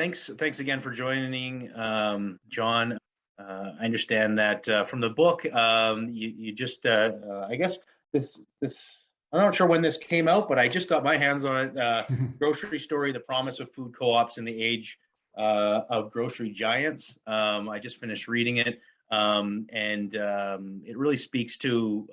Thanks again for joining, John. I understand that from the book, you just, I guess this, I'm not sure when this came out, but I just got my hands on it. Grocery Story: The Promise of Food Co-ops in the Age of Grocery Giants. I just finished reading it, and it really speaks to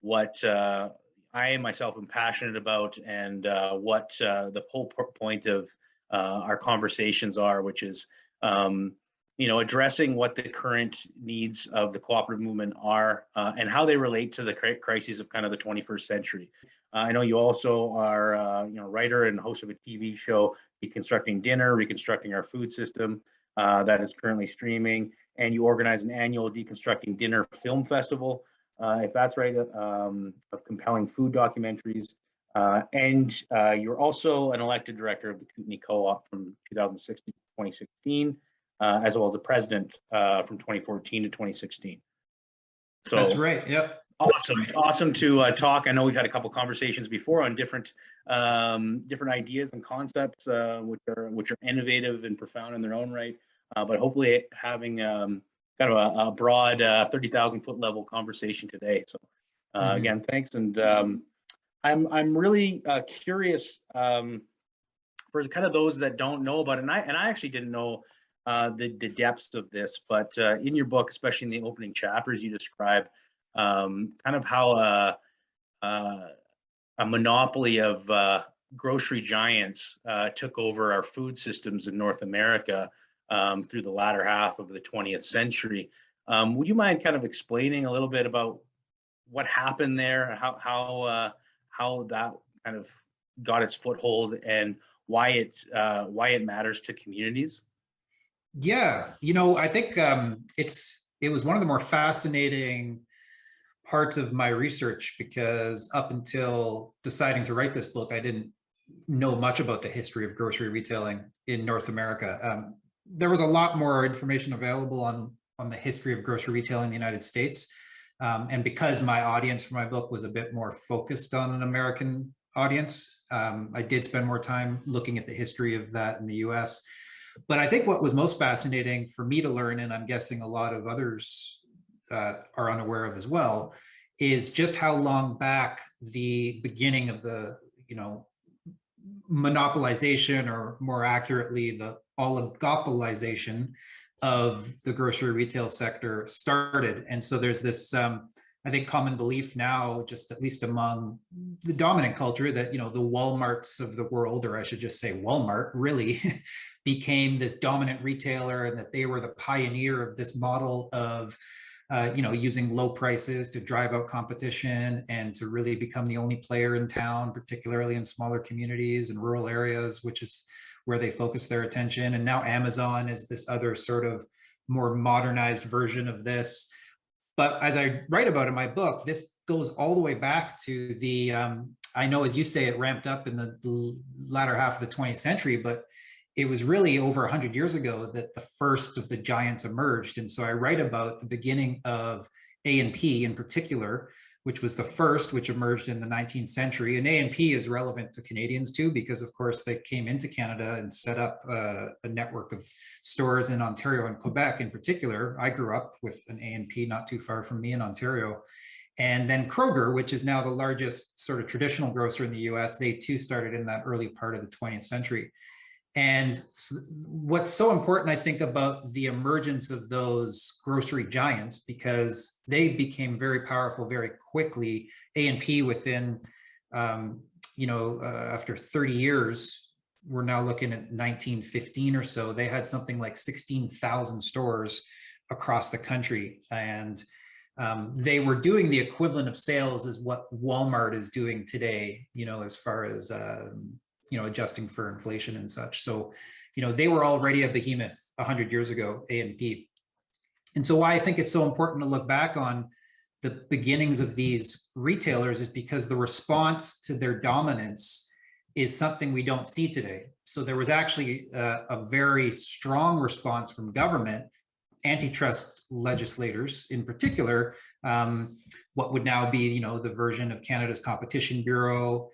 what I myself am passionate about, and what the whole point of our conversations are, which is addressing what the current needs of the cooperative movement are, and how they relate to the crises of kind of the 21st century. I know you also are writer and host of a TV show, Deconstructing Dinner, Reconstructing Our Food System, that is currently streaming, and you organize an annual Deconstructing Dinner film festival, if that's right, of compelling food documentaries. And you're also an elected director of the Kootenay Co-op from 2006 to 2016, as well as the president from 2014 to 2016. So that's right. Yep. Awesome to talk. I know we've had a couple conversations before on different ideas and concepts, which are innovative and profound in their own right. But hopefully having kind of a broad 30,000 foot level conversation today. So again, thanks. And I'm really curious for kind of those that don't know about it, and I actually didn't know the depths of this, but in your book, especially in the opening chapters, you describe kind of how a monopoly of grocery giants took over our food systems in North America through the latter half of the 20th century. Would you mind kind of explaining a little bit about what happened there, how that kind of got its foothold, and why it matters to communities? Yeah, I think it was one of the more fascinating parts of my research, because up until deciding to write this book, I didn't know much about the history of grocery retailing in North America. There was a lot more information available on the history of grocery retail in the United States. And because my audience for my book was a bit more focused on an American audience, I did spend more time looking at the history of that in the US. But I think what was most fascinating for me to learn, and I'm guessing a lot of others are unaware of as well, is just how long back the beginning of the, monopolization, or more accurately, the oligopolization of the grocery retail sector started. And so there's this, I think, common belief now, just at least among the dominant culture, that, the Walmarts of the world, or I should just say Walmart, really became this dominant retailer, and that they were the pioneer of this model of using low prices to drive out competition and to really become the only player in town, particularly in smaller communities and rural areas, which is where they focus their attention. And now Amazon is this other sort of more modernized version of this. But as I write about in my book, this goes all the way back to the, I know, as you say, it ramped up in the latter half of the 20th century, but it was really over 100 years ago that the first of the giants emerged. And so I write about the beginning of A&P in particular, which was the first, which emerged in the 19th century. And A&P is relevant to Canadians too, because of course they came into Canada and set up a network of stores in Ontario and Quebec in particular. I grew up with an A&P not too far from me in Ontario. And then Kroger, which is now the largest sort of traditional grocer in the US, they too started in that early part of the 20th century. And what's so important, I think, about the emergence of those grocery giants, because they became very powerful very quickly. A&P within, after 30 years, we're now looking at 1915 or so, they had something like 16,000 stores across the country. And they were doing the equivalent of sales as what Walmart is doing today, as far as adjusting for inflation and such. So, they were already a behemoth 100 years ago, A&P. And so why I think it's so important to look back on the beginnings of these retailers is because the response to their dominance is something we don't see today. So there was actually a very strong response from government, antitrust legislators in particular, what would now be, the version of Canada's Competition Bureau,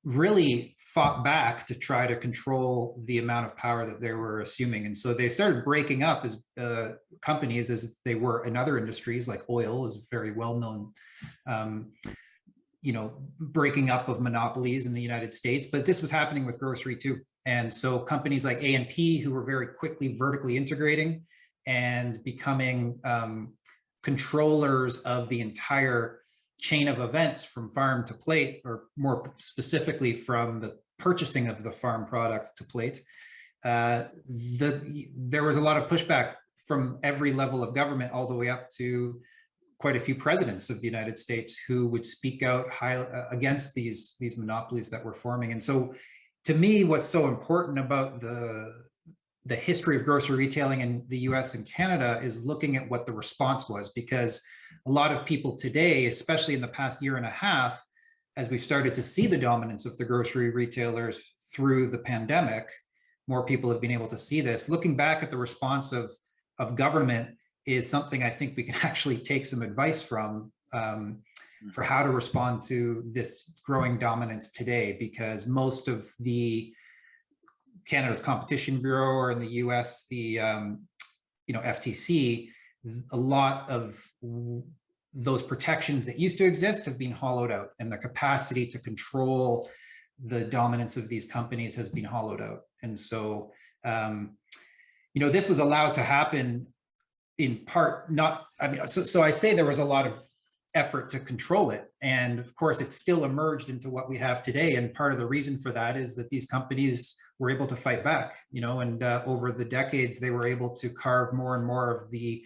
really fought back to try to control the amount of power that they were assuming. And so they started breaking up as companies as they were in other industries, like oil is very well known, breaking up of monopolies in the United States, but this was happening with grocery too. And so companies like A&P, who were very quickly vertically integrating and becoming controllers of the entire chain of events from farm to plate, or more specifically from the purchasing of the farm product to plate, there was a lot of pushback from every level of government, all the way up to quite a few presidents of the United States who would speak out against these monopolies that were forming. And so to me, what's so important about the history of grocery retailing in the US and Canada is looking at what the response was, because a lot of people today, especially in the past year and a half, as we've started to see the dominance of the grocery retailers through the pandemic, more people have been able to see this. Looking back at the response of government is something I think we can actually take some advice from for how to respond to this growing dominance today, because most of the Canada's Competition Bureau, or in the US, the FTC, a lot of those protections that used to exist have been hollowed out, and the capacity to control the dominance of these companies has been hollowed out. And so, this was allowed to happen in part, so I say there was a lot of effort to control it. And of course, it still emerged into what we have today. And part of the reason for that is that these companies were able to fight back, and over the decades, they were able to carve more and more of the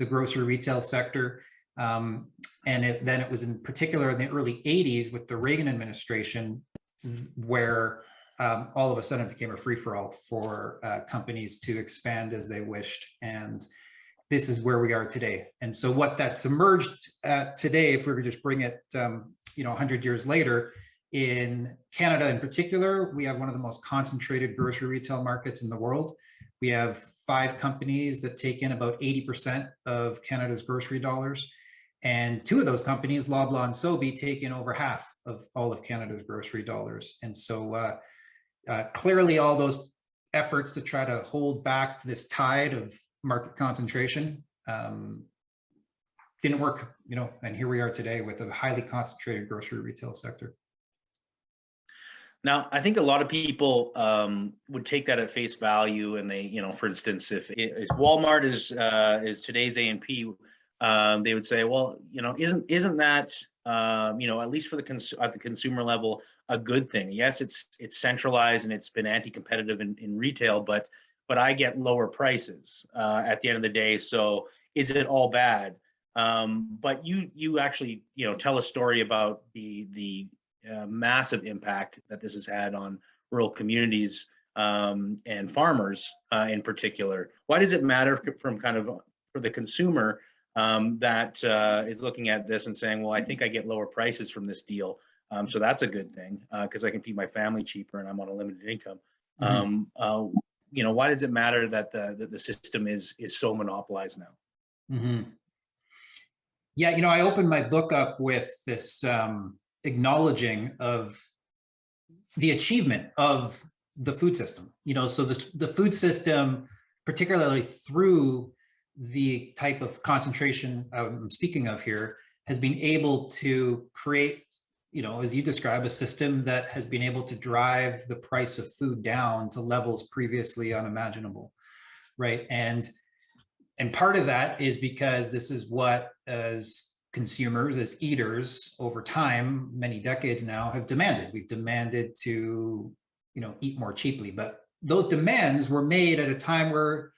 grocery retail sector. And then it was in particular in the early 80s with the Reagan administration, where all of a sudden it became a free-for-all for companies to expand as they wished. And this is where we are today. And so what that's emerged today, if we were to just bring it 100 years later, in Canada in particular, we have one of the most concentrated grocery retail markets in the world. We have 5 companies that take in about 80% of Canada's grocery dollars. And 2 of those companies, Loblaw and Sobeys, take in over half of all of Canada's grocery dollars. And so clearly all those efforts to try to hold back this tide of market concentration didn't work, and here we are today with a highly concentrated grocery retail sector. Now, I think a lot of people would take that at face value, and they, for instance, if Walmart is today's A&P, they would say, well, isn't that at least for at the consumer level, a good thing? Yes, it's centralized and it's been anti-competitive in retail, but I get lower prices at the end of the day. So is it all bad? But you actually tell a story about the massive impact that this has had on rural communities and farmers in particular. Why does it matter from kind of for the consumer that is looking at this and saying, well, I think I get lower prices from this deal, so that's a good thing because I can feed my family cheaper and I'm on a limited income. Mm-hmm. Why does it matter that the system is so monopolized now? Mm-hmm. Yeah, I opened my book up with this acknowledging of the achievement of the food system. So the food system, particularly through the type of concentration I'm speaking of here, has been able to create, as you describe, a system that has been able to drive the price of food down to levels previously unimaginable, right? And part of that is because this is what, as consumers, as eaters, over time, many decades now, have demanded. We've demanded to, eat more cheaply, but those demands were made at a time where,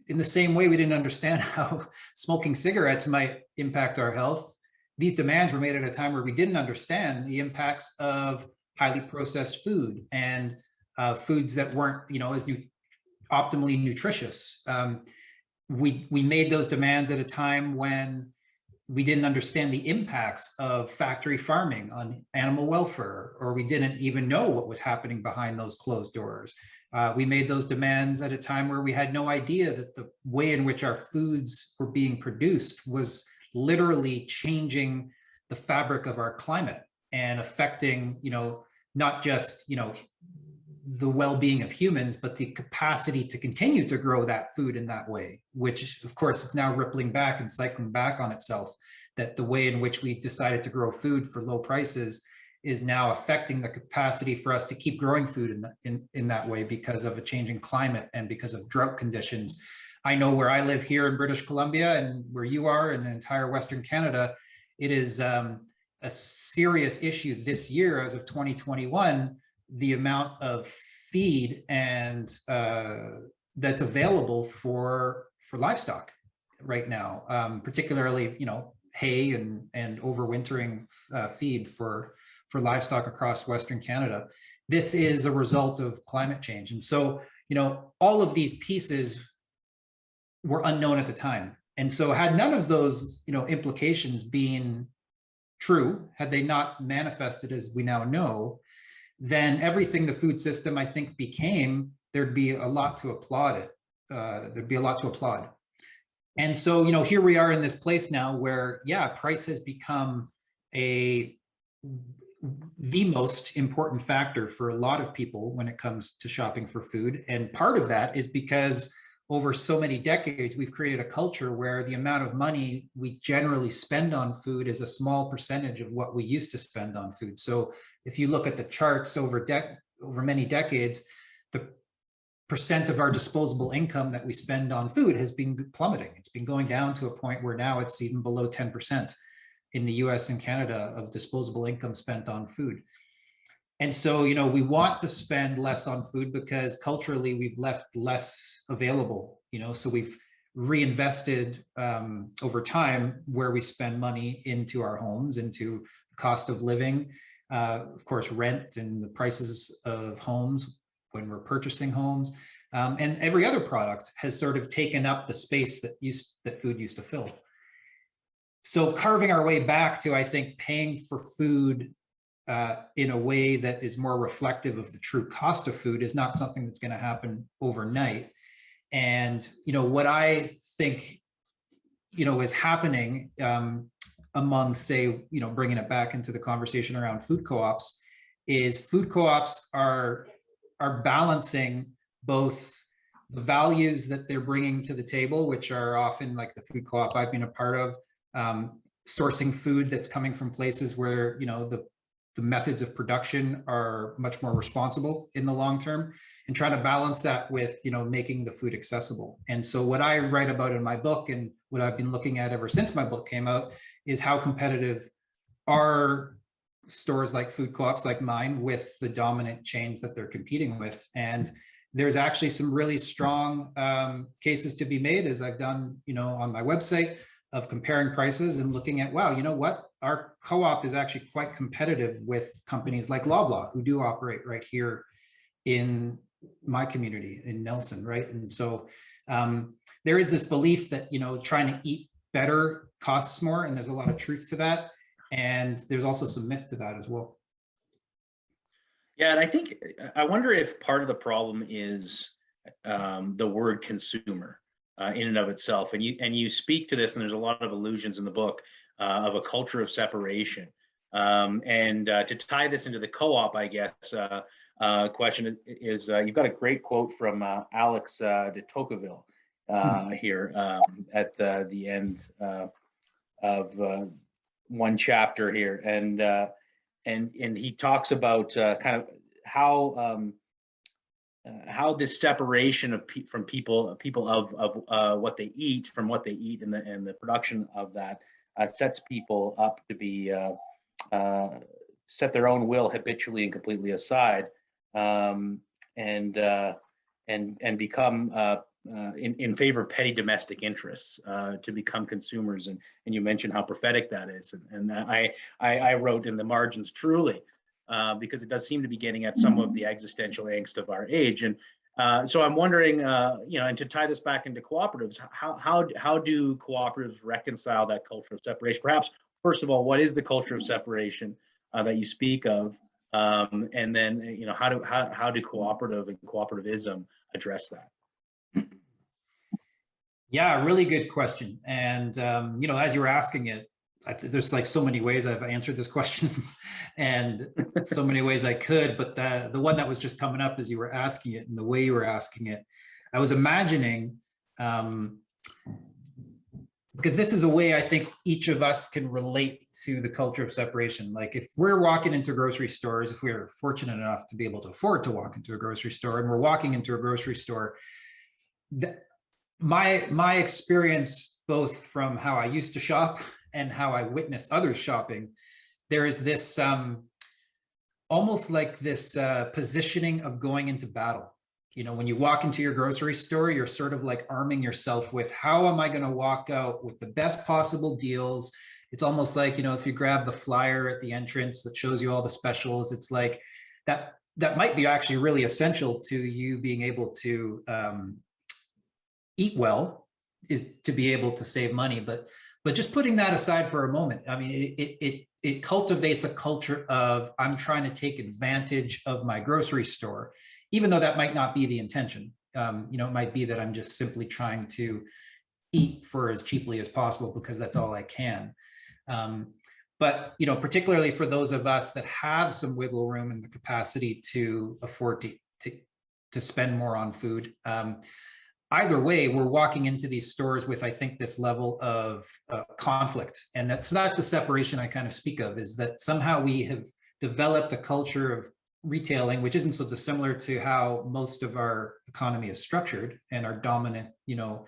in the same way we didn't understand how smoking cigarettes might impact our health, these demands were made at a time where we didn't understand the impacts of highly processed food and foods that weren't, as optimally nutritious. We made those demands at a time when we didn't understand the impacts of factory farming on animal welfare, or we didn't even know what was happening behind those closed doors. We made those demands at a time where we had no idea that the way in which our foods were being produced was literally changing the fabric of our climate and affecting, not just, the well-being of humans, but the capacity to continue to grow that food in that way, which of course it's now rippling back and cycling back on itself, that the way in which we decided to grow food for low prices is now affecting the capacity for us to keep growing food in that way because of a changing climate and because of drought conditions. I know where I live here in British Columbia and where you are in the entire Western Canada, it is a serious issue this year as of 2021, the amount of feed and that's available for livestock right now, particularly, hay and overwintering feed for livestock across Western Canada. This is a result of climate change. And so, all of these pieces were unknown at the time. And so had none of those, implications been true, had they not manifested as we now know, then everything the food system, I think, became, there'd be a lot to applaud it. There'd be a lot to applaud. And so, here we are in this place now where, yeah, price has become the most important factor for a lot of people when it comes to shopping for food. And part of that is because over so many decades, we've created a culture where the amount of money we generally spend on food is a small percentage of what we used to spend on food. So if you look at the charts over many decades, the percent of our disposable income that we spend on food has been plummeting. It's been going down to a point where now it's even below 10% in the US and Canada of disposable income spent on food. And so, we want to spend less on food because culturally we've left less available, so we've reinvested over time where we spend money into our homes, into cost of living, of course, rent and the prices of homes when we're purchasing homes. And every other product has sort of taken up the space that food used to fill. So carving our way back to, I think, paying for food in a way that is more reflective of the true cost of food is not something that's going to happen overnight. And, what I think, is happening among, say, bringing it back into the conversation around food co-ops, is food co-ops are balancing both the values that they're bringing to the table, which are often like the food co-op I've been a part of, sourcing food that's coming from places where, the methods of production are much more responsible in the long term, and trying to balance that with, making the food accessible. And so what I write about in my book, and what I've been looking at ever since my book came out, is how competitive are stores like food co-ops like mine with the dominant chains that they're competing with. And there's actually some really strong cases to be made, as I've done, on my website, of comparing prices and looking at, wow, what? Our co-op is actually quite competitive with companies like Loblaw, who do operate right here in my community in Nelson, right? And so there is this belief that, trying to eat better costs more, and there's a lot of truth to that. And there's also some myth to that as well. Yeah, and I wonder if part of the problem is the word consumer. In and of itself, and you speak to this, and there's a lot of allusions in the book of a culture of separation. And to tie this into the co-op, I guess, question is you've got a great quote from Alex de Tocqueville here at the end of one chapter here, and he talks about kind of how this separation from people of what they eat, from what they eat, and the production of that sets people up to be set their own will habitually and completely aside, and become in favor of petty domestic interests, to become consumers. And you mentioned how prophetic that is, and I wrote in the margins, truly. Because it does seem to be getting at some of the existential angst of our age. And so I'm wondering, and to tie this back into cooperatives, how do cooperatives reconcile that culture of separation? Perhaps, first of all, what is the culture of separation that you speak of? And then, how do cooperative and cooperativism address that? Yeah, really good question. And, as you were asking it, there's like so many ways I've answered this question and so many ways I could, but the one that was just coming up as you were asking it and the way you were asking it, I was imagining, because this is a way I think each of us can relate to the culture of separation. Like if we're walking into grocery stores, if we're fortunate enough to be able to afford to walk into a grocery store, and we're walking into a grocery store, my experience, both from how I used to shop and how I witnessed others shopping, there is this almost like this positioning of going into battle. You know, when you walk into your grocery store, you're sort of like arming yourself with, how am I going to walk out with the best possible deals? It's almost like, you know, if you grab the flyer at the entrance that shows you all the specials, it's like that might be actually really essential to you being able to eat well, is to be able to save money. But just putting that aside for a moment, I mean, it cultivates a culture of, I'm trying to take advantage of my grocery store, even though that might not be the intention. You know, it might be that I'm just simply trying to eat for as cheaply as possible because that's all I can. But, you know, particularly for those of us that have some wiggle room and the capacity to afford to spend more on food, either way, we're walking into these stores with, I think, this level of conflict. And that's the separation I kind of speak of, is that somehow we have developed a culture of retailing, which isn't so dissimilar to how most of our economy is structured and our dominant, you know,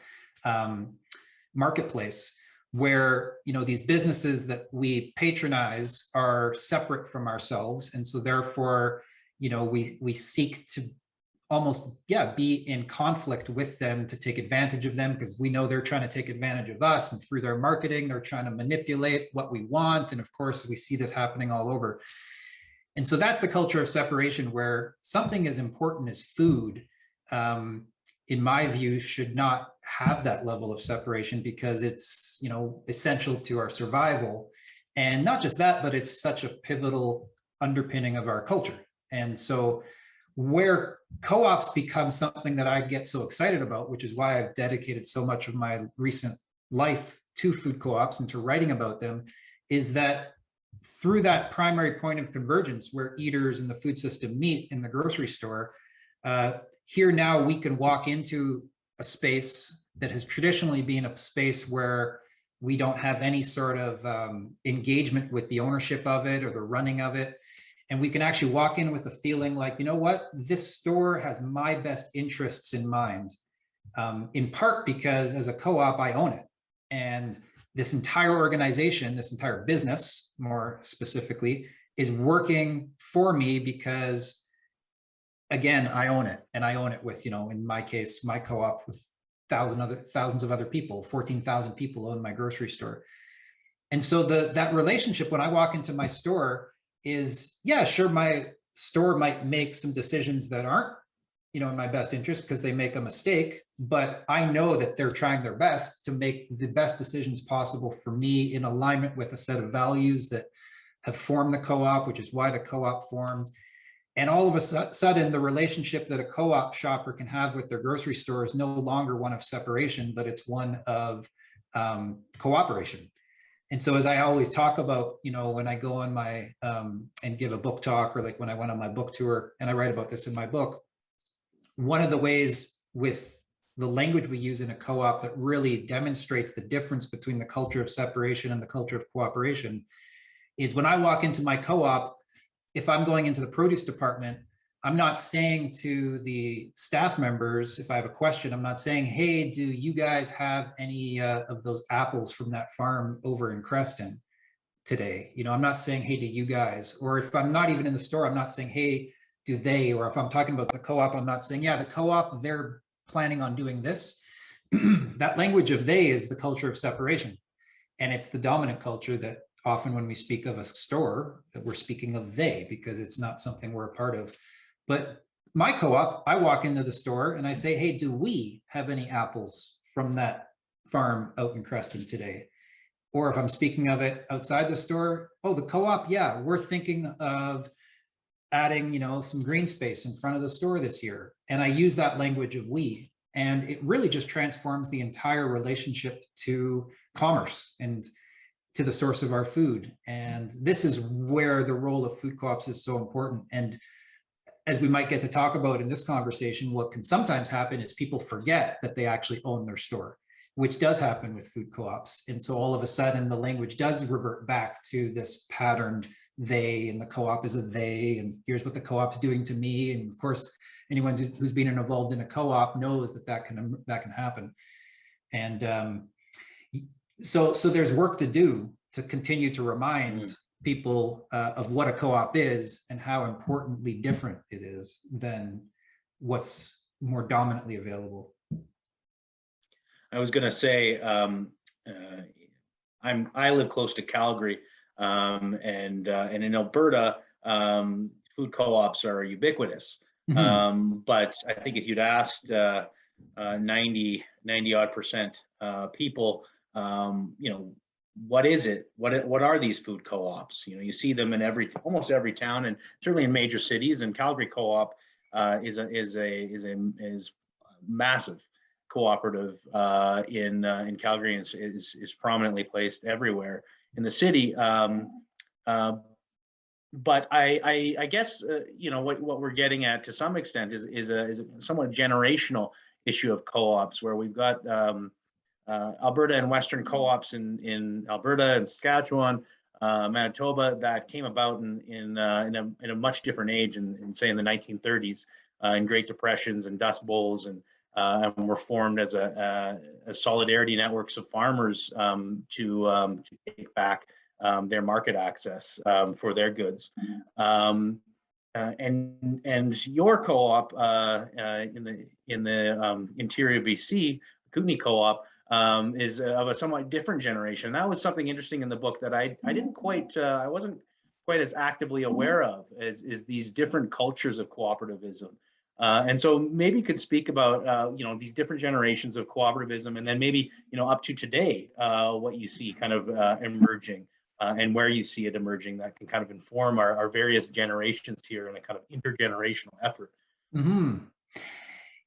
marketplace, where, you know, these businesses that we patronize are separate from ourselves. And so therefore, you know, we seek to almost, be in conflict with them to take advantage of them, because we know they're trying to take advantage of us, and through their marketing, they're trying to manipulate what we want. And of course, we see this happening all over. And so that's the culture of separation, where something as important as food, in my view, should not have that level of separation, because it's, you know, essential to our survival. And not just that, but it's such a pivotal underpinning of our culture. And so where co-ops become something that I get so excited about, which is why I've dedicated so much of my recent life to food co-ops and to writing about them, is that through that primary point of convergence where eaters and the food system meet in the grocery store, here now we can walk into a space that has traditionally been a space where we don't have any sort of engagement with the ownership of it or the running of it. And we can actually walk in with a feeling like, you know what, this store has my best interests in mind, in part because as a co-op, I own it. And this entire organization, this entire business, more specifically, is working for me because, again, I own it. And I own it with, you know, in my case, my co-op with thousands of other people, 14,000 people own my grocery store. And so that relationship, when I walk into my store, is, yeah, sure, my store might make some decisions that aren't, you know, in my best interest because they make a mistake, but I know that they're trying their best to make the best decisions possible for me in alignment with a set of values that have formed the co-op, which is why the co-op formed. And all of a sudden, the relationship that a co-op shopper can have with their grocery store is no longer one of separation, but it's one of cooperation. And so as I always talk about, you know, when I go on my and give a book talk, or like when I went on my book tour, and I write about this in my book, one of the ways with the language we use in a co-op that really demonstrates the difference between the culture of separation and the culture of cooperation is when I walk into my co-op, if I'm going into the produce department, I'm not saying to the staff members, if I have a question, I'm not saying, hey, do you guys have any of those apples from that farm over in Creston today? You know, I'm not saying, hey, do you guys? Or if I'm not even in the store, I'm not saying, hey, do they? Or if I'm talking about the co-op, I'm not saying, yeah, the co-op, they're planning on doing this. That language of they is the culture of separation. And it's the dominant culture that often when we speak of a store, that we're speaking of they, because it's not something we're a part of. But my co-op, I walk into the store and I say, hey, do we have any apples from that farm out in Creston today? Or if I'm speaking of it outside the store, oh, the co-op, yeah, we're thinking of adding, you know, some green space in front of the store this year. And I use that language of we, and it really just transforms the entire relationship to commerce and to the source of our food. And this is where the role of food co-ops is so important. And as we might get to talk about in this conversation, what can sometimes happen is people forget that they actually own their store, which does happen with food co-ops. And so all of a sudden the language does revert back to this patterned they, and the co-op is a they, and here's what the co-op's doing to me. And of course, anyone who's been involved in a co-op knows that can happen. And so there's work to do to continue to remind people of what a co-op is and how importantly different it is than what's more dominantly available. I was going to say, I live close to Calgary, and in Alberta, food co-ops are ubiquitous. But I think if you'd asked 90 odd percent people, what is it? What are these food co-ops? You see them in almost every town, and certainly in major cities. And Calgary Co-op is massive cooperative in Calgary, and is prominently placed everywhere in the city. But I guess what we're getting at to some extent is a somewhat generational issue of co-ops, where we've got Alberta and Western co-ops in Alberta and Saskatchewan, Manitoba, that came about in a much different age, say in the 1930s, in Great Depressions and Dust Bowls, and were formed as a solidarity networks of farmers to take back their market access for their goods. And your co-op in the interior BC, Kootenay Co-op, is of a somewhat different generation. That was something interesting in the book that I wasn't quite as actively aware of, is these different cultures of cooperativism. And so maybe you could speak about these different generations of cooperativism, and then maybe up to today, what you see kind of emerging, and where you see it emerging, that can kind of inform our various generations here in a kind of intergenerational effort.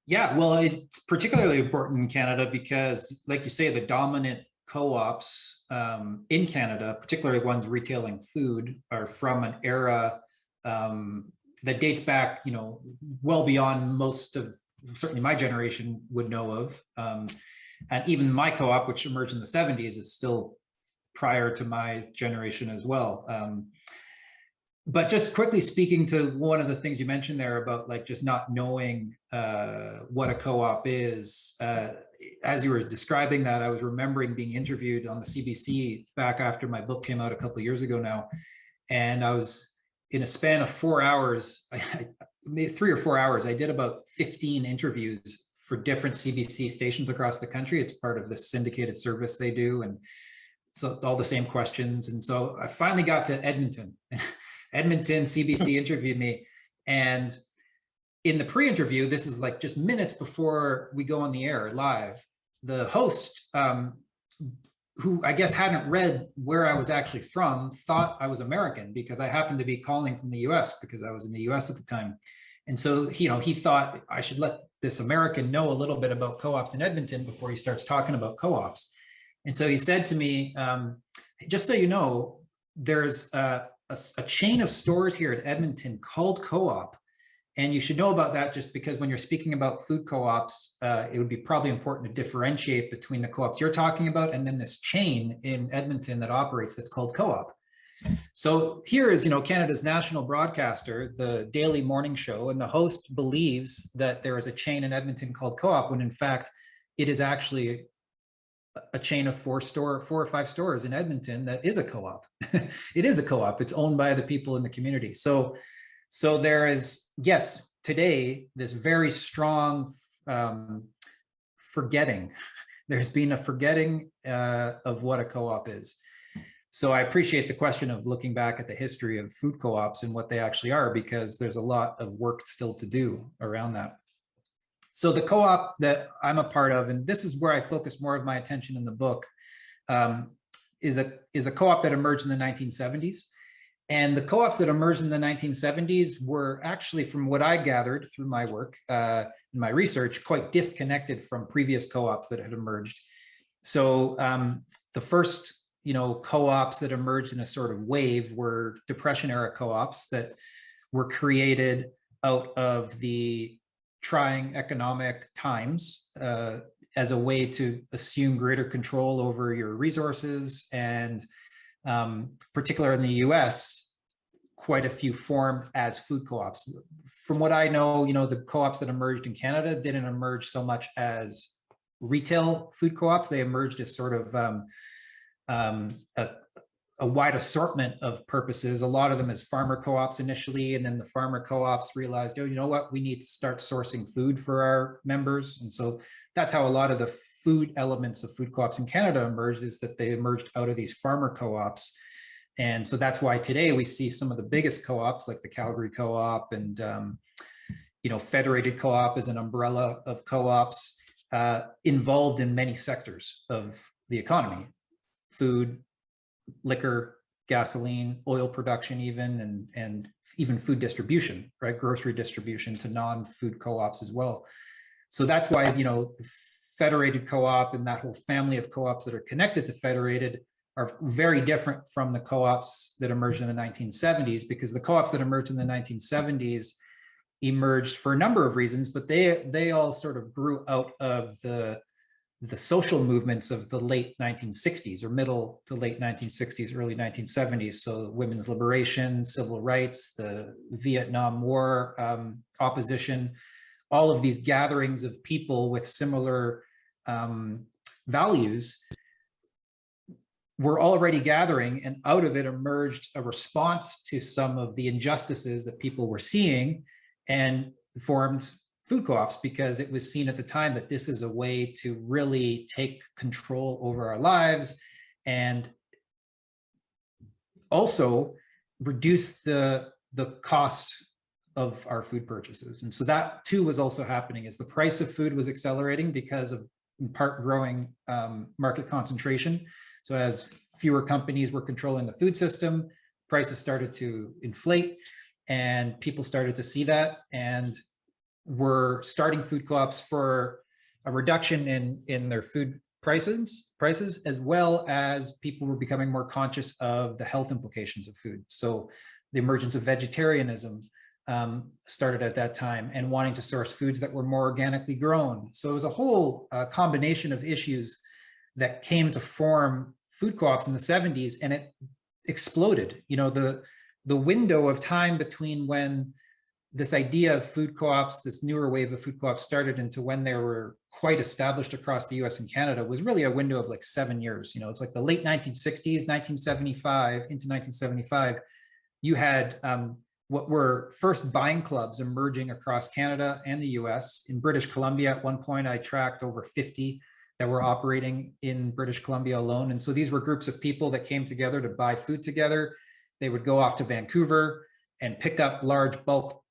Yeah, well, it's particularly important in Canada because, like you say, the dominant co-ops in Canada, particularly ones retailing food, are from an era that dates back, well beyond most of, certainly my generation would know of. And even my co-op, which emerged in the 70s, is still prior to my generation as well. But just quickly speaking to one of the things you mentioned there about like just not knowing what a co-op is, as you were describing that, I was remembering being interviewed on the CBC back after my book came out a couple of years ago now. And I was, in a span of 4 hours, maybe 3 or 4 hours, I did about 15 interviews for different CBC stations across the country. It's part of the syndicated service they do, and so all the same questions. And so I finally got to Edmonton. Edmonton CBC interviewed me, and in the pre-interview, this is like just minutes before we go on the air live, the host, who I guess hadn't read where I was actually from, thought I was American because I happened to be calling from the US because I was in the US at the time. And so, he thought I should let this American know a little bit about co-ops in Edmonton before he starts talking about co-ops. And so he said to me, just so you know, there's a chain of stores here at Edmonton called Co-op. And you should know about that just because when you're speaking about food co-ops, it would be probably important to differentiate between the co-ops you're talking about and then this chain in Edmonton that operates that's called Co-op. So here is, Canada's national broadcaster, the Daily Morning Show, and the host believes that there is a chain in Edmonton called Co-op, when in fact, it is actually a chain of 4 or 5 stores in Edmonton that is a co-op. It is a co-op. It's owned by the people in the community. So there is, yes, today, this very strong forgetting. There's been a forgetting of what a co-op is. So I appreciate the question of looking back at the history of food co-ops and what they actually are, because there's a lot of work still to do around that. So the co-op that I'm a part of, and this is where I focus more of my attention in the book, is a co-op that emerged in the 1970s. And the co-ops that emerged in the 1970s were actually, from what I gathered through my work and my research, quite disconnected from previous co-ops that had emerged. So the first co-ops that emerged in a sort of wave were Depression era co-ops that were created out of the trying economic times as a way to assume greater control over your resources. And particularly in the US, quite a few formed as food co-ops. From what I know, the co-ops that emerged in Canada didn't emerge so much as retail food co-ops. They emerged as sort of a wide assortment of purposes, a lot of them as farmer co-ops initially, and then the farmer co-ops realized, oh, you know what, we need to start sourcing food for our members. And so that's how a lot of the food elements of food co-ops in Canada emerged, is that they emerged out of these farmer co-ops. And so that's why today we see some of the biggest co-ops like the Calgary Co-op and Federated Co-op as an umbrella of co-ops involved in many sectors of the economy: food, liquor, gasoline, oil production, and even food distribution, right? Grocery distribution to non-food co-ops as well. So that's why, Federated Co-op and that whole family of co-ops that are connected to Federated are very different from the co-ops that emerged in the 1970s, because the co-ops that emerged in the 1970s emerged for a number of reasons, but they all sort of grew out of the social movements of the late 1960s, or middle to late 1960s, early 1970s. So women's liberation, civil rights, the Vietnam War opposition, all of these gatherings of people with similar values were already gathering, and out of it emerged a response to some of the injustices that people were seeing, and formed food co-ops, because it was seen at the time that this is a way to really take control over our lives and also reduce the cost of our food purchases. And so that too was also happening, as the price of food was accelerating because of, in part, growing market concentration. So as fewer companies were controlling the food system, prices started to inflate, and people started to see that, and were starting food co-ops for a reduction in their food prices, as well as people were becoming more conscious of the health implications of food. So the emergence of vegetarianism started at that time, and wanting to source foods that were more organically grown. So it was a whole combination of issues that came to form food co-ops in the 70s, and it exploded. The window of time between when this idea of food co-ops, this newer wave of food co-ops, started into when they were quite established across the US and Canada was really a window of like 7 years. It's like the late 1960s, 1975 into 1975, you had what were first buying clubs emerging across Canada and the US. In British Columbia, at one point, I tracked over 50 that were operating in British Columbia alone. And so these were groups of people that came together to buy food together. They would go off to Vancouver and pick up large bulk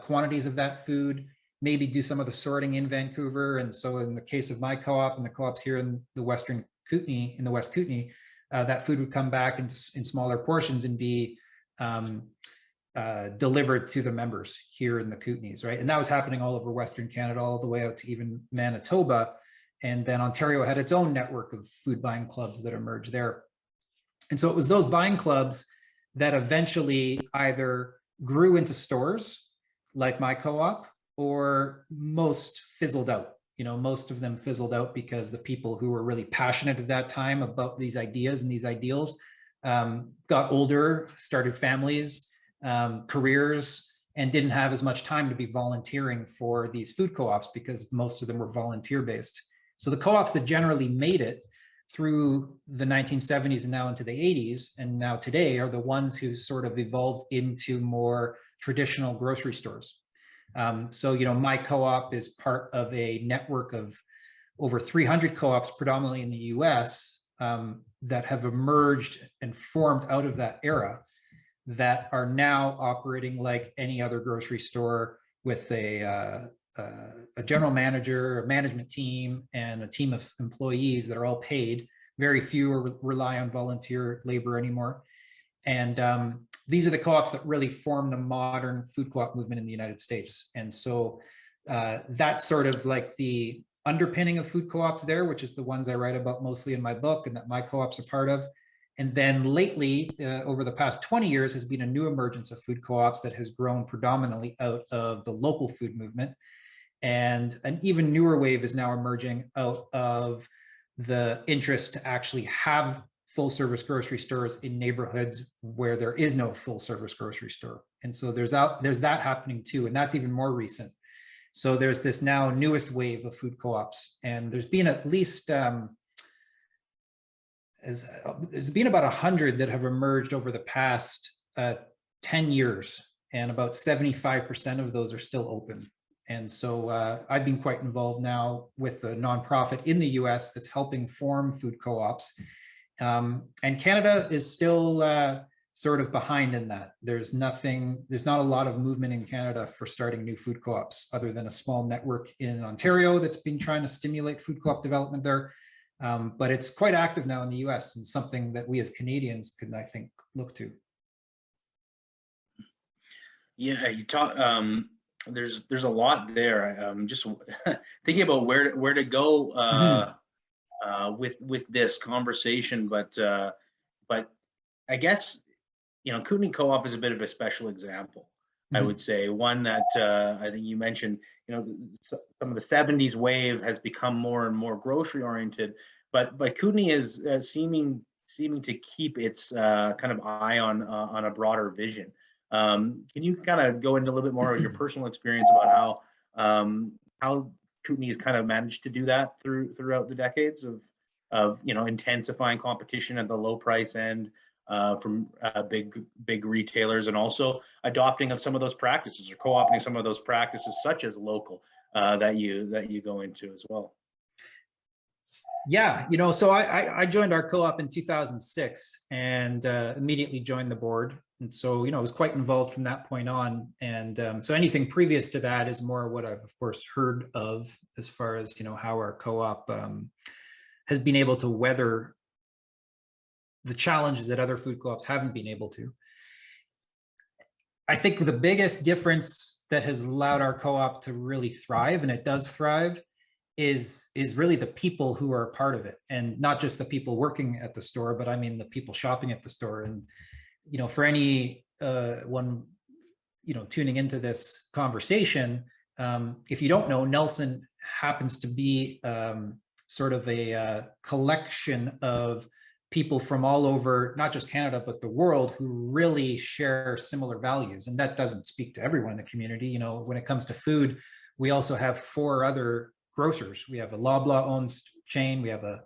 quantities of that food, maybe do some of the sorting in Vancouver. And so in the case of my co-op and the co-ops here in the Western Kootenay, in the West Kootenay, that food would come back in smaller portions and be delivered to the members here in the Kootenays, right? And that was happening all over Western Canada, all the way out to even Manitoba. And then Ontario had its own network of food buying clubs that emerged there. And so it was those buying clubs that eventually either grew into stores, like my co-op, or most fizzled out. Most of them fizzled out because the people who were really passionate at that time about these ideas and these ideals got older, started families, careers, and didn't have as much time to be volunteering for these food co-ops, because most of them were volunteer-based. So the co-ops that generally made it through the 1970s and now into the 80s and now today are the ones who sort of evolved into more traditional grocery stores. So, my co-op is part of a network of over 300 co-ops, predominantly in the US, that have emerged and formed out of that era, that are now operating like any other grocery store, with a general manager, a management team, and a team of employees that are all paid. Very few rely on volunteer labor anymore. And these are the co-ops that really form the modern food co-op movement in the United States. And so that's sort of like the underpinning of food co-ops there, which is the ones I write about mostly in my book and that my co-ops are part of. And then lately, over the past 20 years, has been a new emergence of food co-ops that has grown predominantly out of the local food movement. And an even newer wave is now emerging out of the interest to actually have full service grocery stores in neighborhoods where there is no full service grocery store. And so there's that happening too, and that's even more recent. So there's this now newest wave of food co-ops, and there's been at least there's been about 100 that have emerged over the past 10 years, and about 75% of those are still open. And so I've been quite involved now with a nonprofit in the US that's helping form food co-ops. And Canada is still sort of behind in that. There's not a lot of movement in Canada for starting new food co-ops, other than a small network in Ontario that's been trying to stimulate food co-op development there. But it's quite active now in the US, and something that we as Canadians could, I think, look to. Yeah, you talk. There's a lot there. I'm just thinking about where to go with this conversation, but I guess Kootenay Co-op is a bit of a special example. I would say one that I think you mentioned. Some of the '70s wave has become more and more grocery oriented, but Kootenay is seeming to keep its kind of eye on a broader vision. Can you kind of go into a little bit more of your personal experience about how Kootenay has kind of managed to do that throughout the decades of intensifying competition at the low price end from big retailers, and also adopting of some of those practices or co-opting some of those practices, such as local, that you go into as well? Yeah, so I joined our co-op in 2006 and immediately joined the board. And so, I was quite involved from that point on. And so anything previous to that is more what I've, of course, heard of as far as, how our co-op has been able to weather the challenges that other food co-ops haven't been able to. I think the biggest difference that has allowed our co-op to really thrive, and it does thrive, is really the people who are a part of it, and not just the people working at the store, but I mean the people shopping at the store. And for any one tuning into this conversation, if you don't know, Nelson happens to be sort of a collection of people from all over, not just Canada, but the world, who really share similar values. And that doesn't speak to everyone in the community. When it comes to food, we also have 4 other grocers. We have a Loblaw owned chain. We have a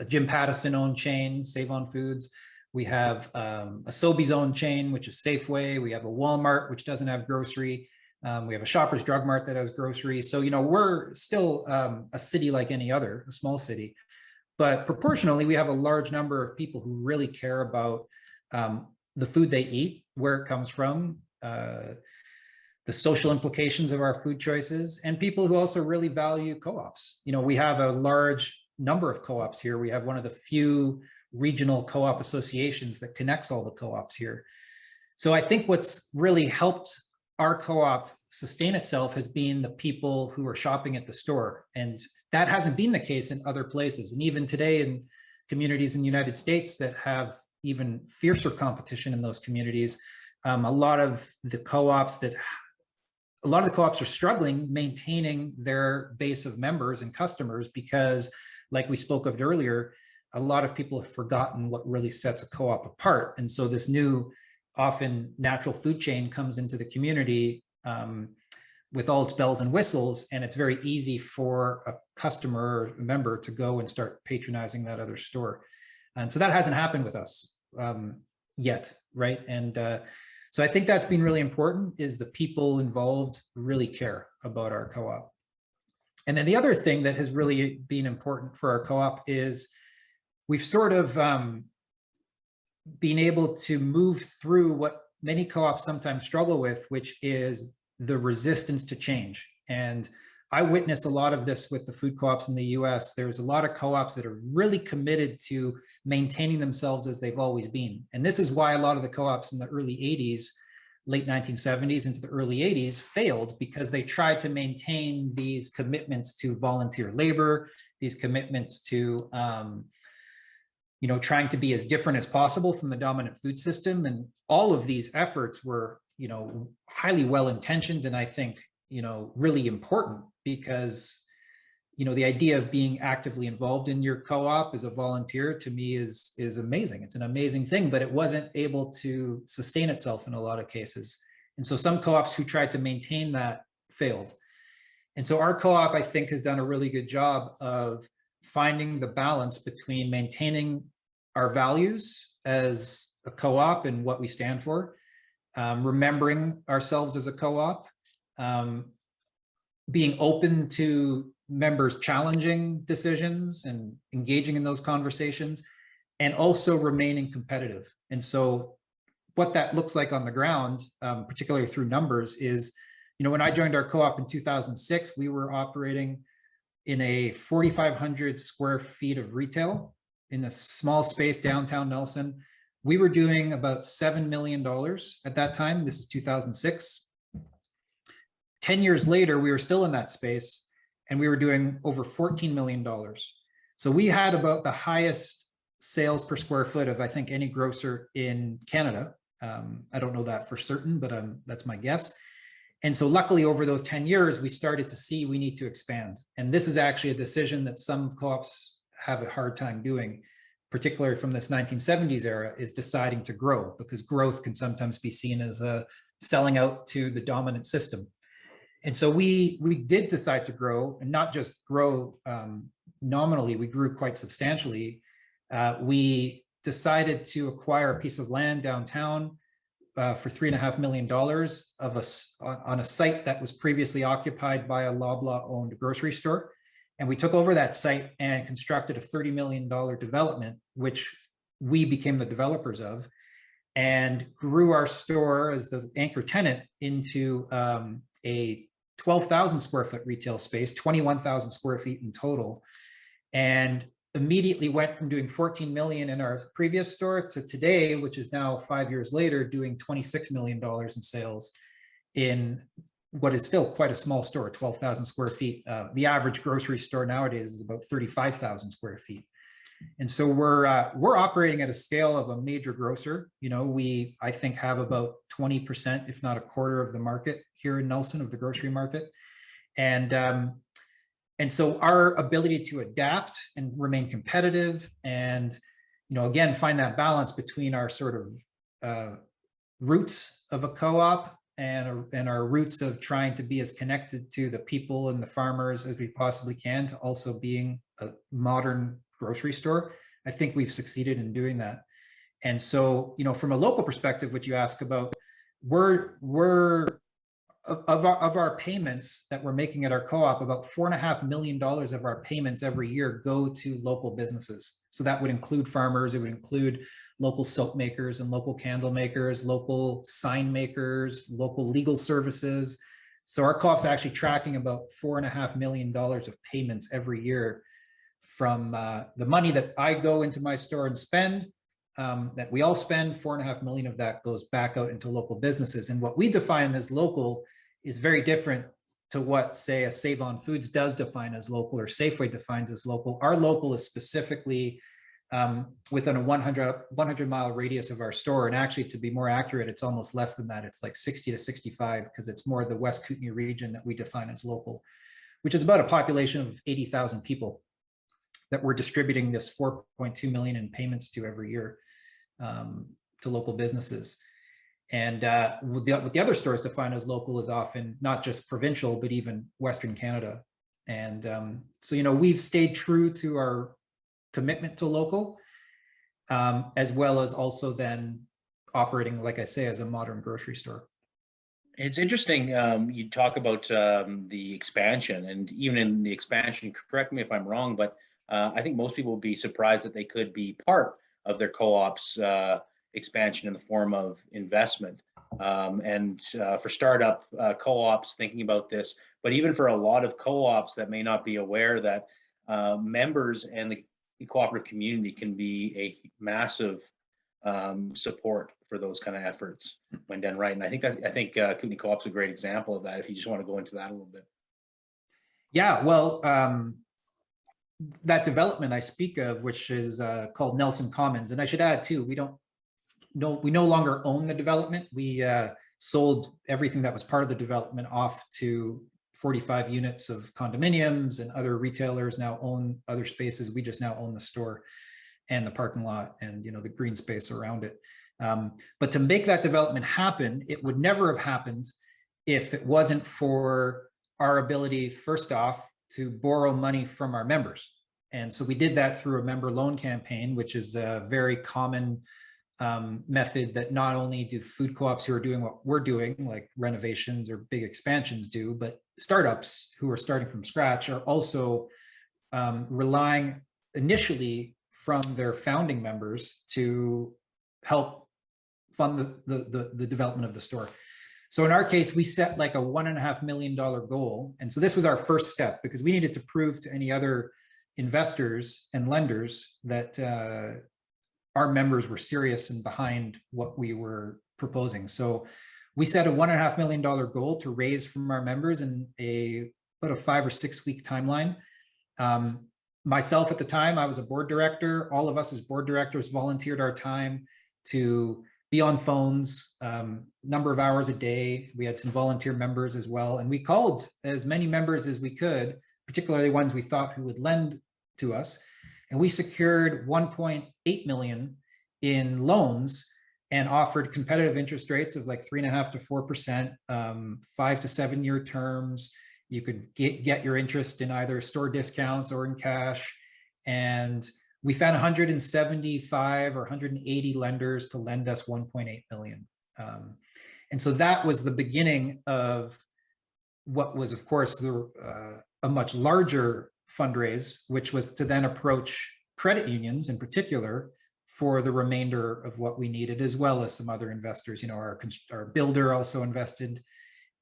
Jim Pattison owned chain, Save On Foods. We have a Sobeys owned chain, which is Safeway. We have a Walmart, which doesn't have grocery. We have a Shoppers Drug Mart that has grocery. So, we're still a city like any other, a small city. But proportionally, we have a large number of people who really care about the food they eat, where it comes from, the social implications of our food choices, and people who also really value co-ops. We have a large number of co-ops here. We have one of the few regional co-op associations that connects all the co-ops here. So I think what's really helped our co-op sustain itself has been the people who are shopping at the store. And that hasn't been the case in other places. And even today, in communities in the United States that have even fiercer competition in those communities, a lot of the co-ops are struggling maintaining their base of members and customers, because, like we spoke of earlier, a lot of people have forgotten what really sets a co-op apart. And so this new, often natural food chain comes into the community with all its bells and whistles, and it's very easy for a customer or a member to go and start patronizing that other store. And so that hasn't happened with us yet, right? And so I think that's been really important, is the people involved really care about our co-op. And then the other thing that has really been important for our co-op is we've sort of been able to move through what many co-ops sometimes struggle with, which is the resistance to change. And I witness a lot of this with the food co-ops in the US. There's a lot of co-ops that are really committed to maintaining themselves as they've always been. And this is why a lot of the co-ops in the early 80s, late 1970s into the early 80s failed, because they tried to maintain these commitments to volunteer labor, these commitments to trying to be as different as possible from the dominant food system. And all of these efforts were, highly well-intentioned, and I think, really important, because the idea of being actively involved in your co-op as a volunteer, to me, is amazing. It's an amazing thing, but it wasn't able to sustain itself in a lot of cases. And so some co-ops who tried to maintain that failed. And so our co-op, I think, has done a really good job of finding the balance between maintaining our values as a co-op and what we stand for, remembering ourselves as a co-op, being open to members challenging decisions and engaging in those conversations, and also remaining competitive. And so what that looks like on the ground, particularly through numbers, is, when I joined our co-op in 2006, we were operating in a 4,500 square feet of retail in a small space downtown Nelson. We were doing about $7 million at that time. This is 2006. 10 years later, we were still in that space, and we were doing over $14 million. So we had about the highest sales per square foot of, I think, any grocer in Canada. I don't know that for certain, but that's my guess. And so luckily, over those 10 years, we started to see we need to expand. And this is actually a decision that some co-ops have a hard time doing, particularly from this 1970s era, is deciding to grow, because growth can sometimes be seen as selling out to the dominant system. And so we did decide to grow, and not just grow nominally, we grew quite substantially. We decided to acquire a piece of land downtown for $3.5 million on a site that was previously occupied by a Loblaw-owned grocery store. And we took over that site and constructed a $30 million development, which we became the developers of, and grew our store as the anchor tenant into a 12,000 square foot retail space, 21,000 square feet in total, and immediately went from doing 14 million in our previous store to today, which is now 5 years later, doing $26 million in sales in what is still quite a small store, 12,000 square feet. The average grocery store nowadays is about 35,000 square feet. And so we're operating at a scale of a major grocer. We, I think, have about 20%, if not a quarter, of the market here in Nelson, of the grocery market. And so our ability to adapt and remain competitive, and again, find that balance between our sort of roots of a co-op and our roots of trying to be as connected to the people and the farmers as we possibly can, to also being a modern grocery store. I think we've succeeded in doing that. And so, from a local perspective, what you ask about, we're of our payments that we're making at our co-op, about $4.5 million of our payments every year go to local businesses. So that would include farmers, it would include local soap makers and local candle makers, local sign makers, local legal services. So our co-op's actually tracking about $4.5 million of payments every year from the money that I go into my store and spend, that we all spend. 4.5 million of that goes back out into local businesses. And what we define as local is very different to what, say, a Save On Foods does define as local, or Safeway defines as local. Our local is specifically within a 100-mile radius of our store. And actually, to be more accurate, it's almost less than that. It's like 60 to 65, because it's more the West Kootenay region that we define as local, which is about a population of 80,000 people that we're distributing this 4.2 million in payments to every year, to local businesses. And what the other stores define as local is often not just provincial, but even Western Canada. And so, we've stayed true to our commitment to local, as well as also then operating, like I say, as a modern grocery store. It's interesting, you talk about the expansion, and even in the expansion, correct me if I'm wrong, but I think most people would be surprised that they could be part of their co-op's expansion in the form of investment. And for startup co-ops thinking about this, but even for a lot of co-ops that may not be aware that members and the cooperative community can be a massive support for those kind of efforts when done right. And I think Kootenay Co-op's a great example of that, if you just want to go into that a little bit. Yeah, well, that development I speak of, which is called Nelson Commons, and I should add too, we no longer own the development. We sold everything that was part of the development off to 45 units of condominiums, and other retailers now own other spaces. We just now own the store and the parking lot and, you know, the green space around it. But to make that development happen, it would never have happened if it wasn't for our ability, first off, to borrow money from our members. And so we did that through a member loan campaign, which is a very common method that not only do food co-ops who are doing what we're doing, like renovations or big expansions do, but startups who are starting from scratch are also relying initially from their founding members to help fund the development of the store. So in our case, we set like a $1.5 million goal. And so this was our first step, because we needed to prove to any other investors and lenders that our members were serious and behind what we were proposing. So we set a $1.5 million goal to raise from our members in about a 5 or 6 week timeline. Myself at the time, I was a board director. All of us as board directors volunteered our time to be on phones, number of hours a day. We had some volunteer members as well. And we called as many members as we could, particularly ones we thought who would lend to us. And we secured 1.8 million in loans and offered competitive interest rates of like 3.5 to 4%, 5 to 7 year terms. You could get your interest in either store discounts or in cash. And we found 175 or 180 lenders to lend us 1.8 million. And so that was the beginning of what was, of course, a much larger fundraise, which was to then approach credit unions in particular for the remainder of what we needed, as well as some other investors. You know, our builder also invested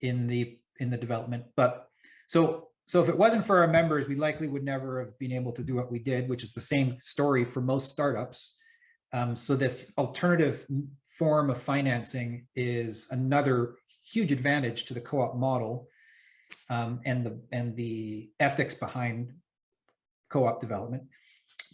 in the development. But so if it wasn't for our members, we likely would never have been able to do what we did, which is the same story for most startups. So this alternative form of financing is another huge advantage to the co-op model, and the ethics behind co-op development.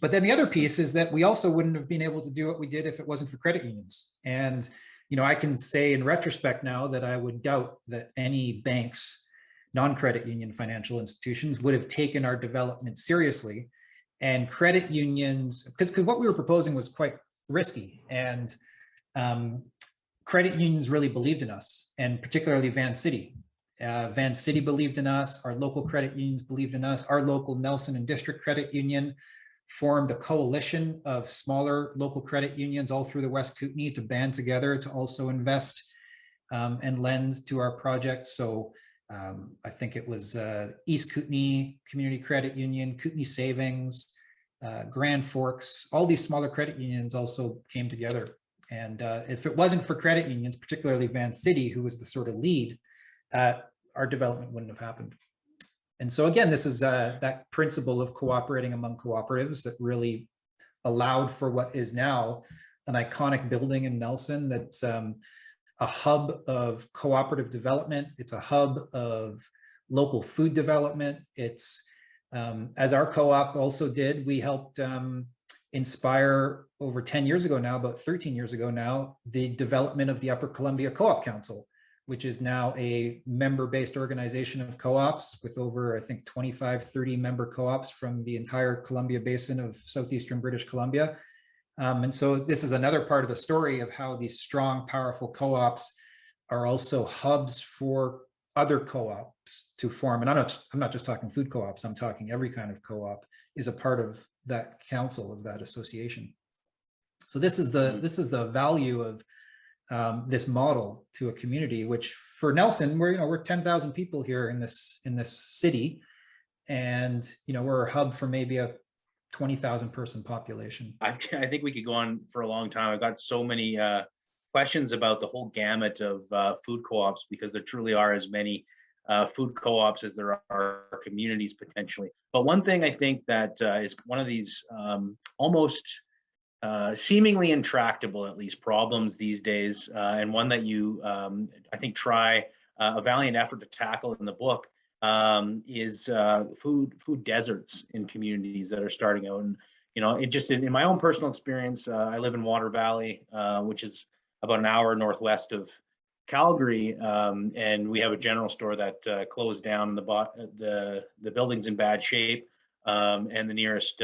But then the other piece is that we also wouldn't have been able to do what we did if it wasn't for credit unions. And, you know, I can say in retrospect now that I would doubt that any banks, non-credit union financial institutions, would have taken our development seriously. And credit unions, because what we were proposing was quite risky, and credit unions really believed in us, and particularly Van City. Van City believed in us, our local credit unions believed in us, our local Nelson and District Credit Union formed a coalition of smaller local credit unions all through the West Kootenay to band together to also invest and lend to our project. So I think it was East Kootenay Community Credit Union, Kootenay Savings, Grand Forks, all these smaller credit unions also came together. And if it wasn't for credit unions, particularly Van City, who was the sort of lead, our development wouldn't have happened. And so again, this is that principle of cooperating among cooperatives that really allowed for what is now an iconic building in Nelson that's a hub of cooperative development. It's a hub of local food development. It's, as our co-op also did, we helped inspire over 10 years ago now, about 13 years ago now, the development of the Upper Columbia Co-op Council, which is now a member-based organization of co-ops with over, I think, 25, 30 member co-ops from the entire Columbia Basin of southeastern British Columbia. And so this is another part of the story of how these strong, powerful co-ops are also hubs for other co-ops to form. And I'm not just talking food co-ops, I'm talking every kind of co-op is a part of that council, of that association. So this is the value of this model to a community, which for Nelson, we're 10,000 people here in this city, and we're a hub for maybe a 20,000 person population. I think we could go on for a long time. I've got so many questions about the whole gamut of food co-ops, because there truly are as many food co-ops as there are communities potentially. But one thing I think that is one of these almost seemingly intractable, at least, problems these days, and one that you, I think, try a valiant effort to tackle in the book, is food deserts in communities that are starting out. And it just in my own personal experience, I live in Water Valley, which is about an hour northwest of Calgary, and we have a general store that closed down. The building's in bad shape, and the nearest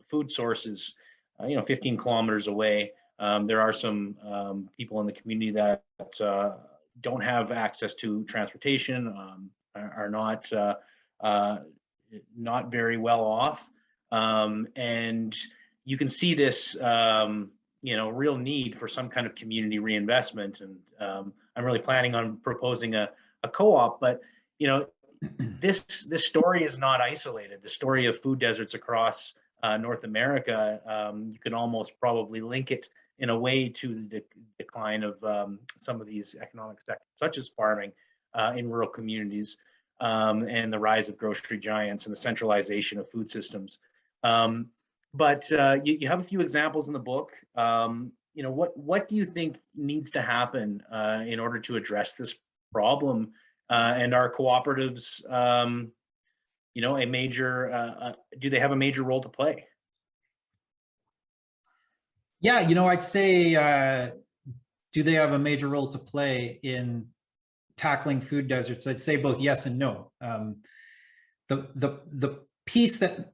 food source is 15 kilometers away. There are some people in the community that don't have access to transportation, are not very well off, and you can see this real need for some kind of community reinvestment. And I'm really planning on proposing a co-op, but this story is not isolated. The story of food deserts across North America, you can almost probably link it in a way to the decline of some of these economic sectors, such as farming in rural communities, and the rise of grocery giants and the centralization of food systems. But you have a few examples in the book. What do you think needs to happen in order to address this problem? And are cooperatives, a major? Do they have a major role to play? Yeah, I'd say, do they have a major role to play in tackling food deserts? I'd say both yes and no. The piece that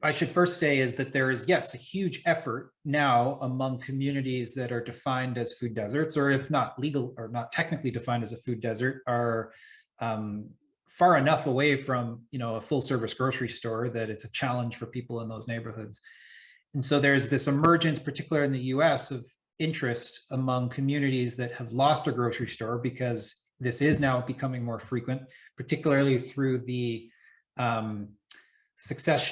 I should first say is that there is, yes, a huge effort now among communities that are defined as food deserts, or if not legal or not technically defined as a food desert, are far enough away from a full service grocery store that it's a challenge for people in those neighborhoods. And so there's this emergence, particularly in the US, of interest among communities that have lost a grocery store, because this is now becoming more frequent, particularly through the